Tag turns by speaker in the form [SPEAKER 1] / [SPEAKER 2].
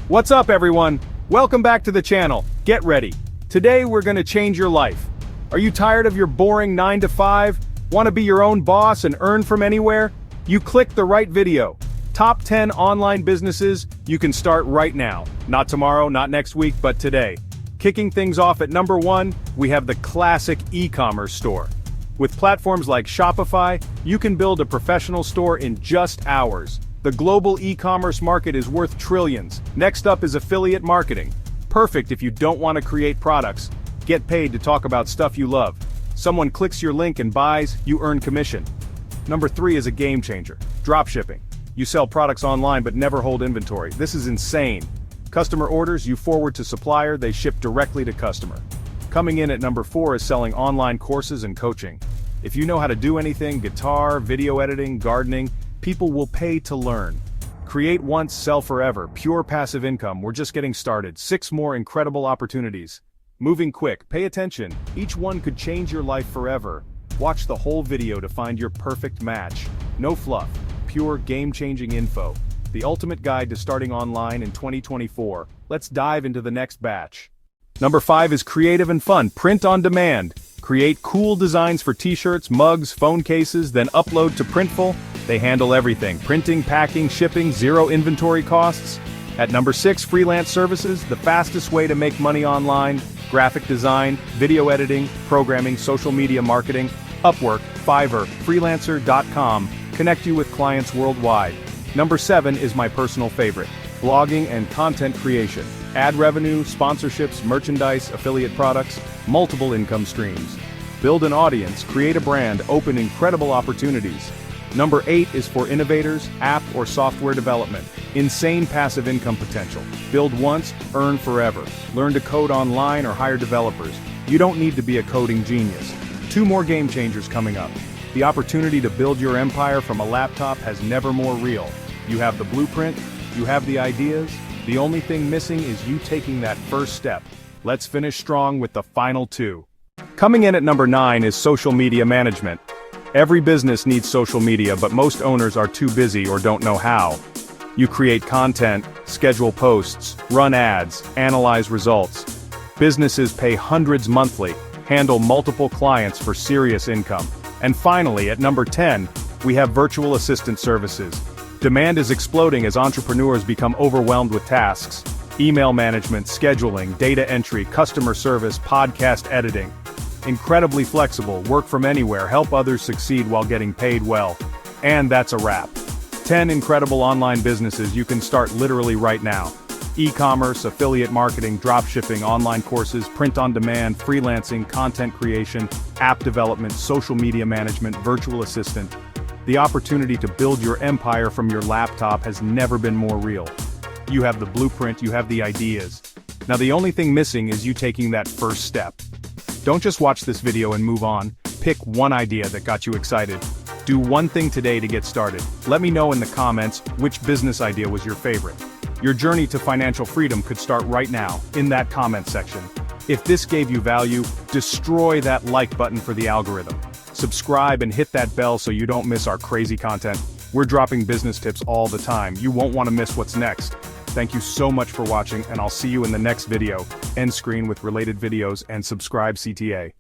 [SPEAKER 1] What's up, everyone? Welcome back to the channel. Get ready. Today we're gonna change your life. Are you tired of your boring 9 to 5? Want to be your own boss and earn from anywhere? You clicked the right video. Top 10 online businesses you can start right now. Not tomorrow, not next week, but today. Kicking things off at number 1, we have the classic e-commerce store. With platforms like Shopify, you can build a professional store in just hours. The global e-commerce market is worth trillions. Next up is affiliate marketing. Perfect if you don't want to create products. Get paid to talk about stuff you love. Someone clicks your link and buys, you earn commission. Number 3 is a game changer. Dropshipping. You sell products online but never hold inventory. This is insane. Customer orders, you forward to supplier, they ship directly to customer. Coming in at number 4 is selling online courses and coaching. If you know how to do anything, guitar, video editing, gardening, people will pay to learn. Create once, sell forever, pure passive income. We're just getting started. 6 more incredible opportunities. Moving quick, pay attention. Each one could change your life forever. Watch the whole video to find your perfect match. No fluff, pure game-changing info. The ultimate guide to starting online in 2024. Let's dive into the next batch. Number 5 is creative and fun. Print on demand. Create cool designs for t-shirts, mugs, phone cases, then upload to Printful. They handle everything. Printing, packing, shipping, zero inventory costs. At number 6, freelance services, the fastest way to make money online. Graphic design, video editing, programming, social media marketing. Upwork, Fiverr, freelancer.com. Connect you with clients worldwide. Number 7 is my personal favorite. Blogging and content creation. Ad revenue, sponsorships, merchandise, affiliate products, multiple income streams. Build an audience, create a brand, open incredible opportunities. Number 8 is for innovators, app or software development. Insane passive income potential. Build once, earn forever. Learn to code online or hire developers. You don't need to be a coding genius. 2 more game changers coming up. The opportunity to build your empire from a laptop has never more real. You have the blueprint, you have the ideas. The only thing missing is you taking that first step. Let's finish strong with the final 2. Coming in at number 9 is social media management. Every business needs social media, but most owners are too busy or don't know how. You create content, schedule posts, run ads, analyze results. Businesses pay hundreds monthly, handle multiple clients for serious income. And finally, at number 10, we have virtual assistant services. Demand is exploding as entrepreneurs become overwhelmed with tasks. Email management, scheduling, data entry, customer service, podcast editing. Incredibly flexible, work from anywhere, help others succeed while getting paid well. And that's a wrap. 10 incredible online businesses you can start literally right now. E-commerce, affiliate marketing, dropshipping, online courses, print on demand, freelancing, content creation, app development, social media management, virtual assistant. The opportunity to build your empire from your laptop has never been more real. You have the blueprint, you have the ideas. Now the only thing missing is you taking that first step. Don't just watch this video and move on. Pick one idea that got you excited. Do one thing today to get started. Let me know in the comments which business idea was your favorite. Your journey to financial freedom could start right now, in that comment section. If this gave you value, destroy that like button for the algorithm. Subscribe and hit that bell so you don't miss our crazy content. We're dropping business tips all the time. You won't want to miss what's next. Thank you so much for watching, and I'll see you in the next video. End screen with related videos and subscribe CTA.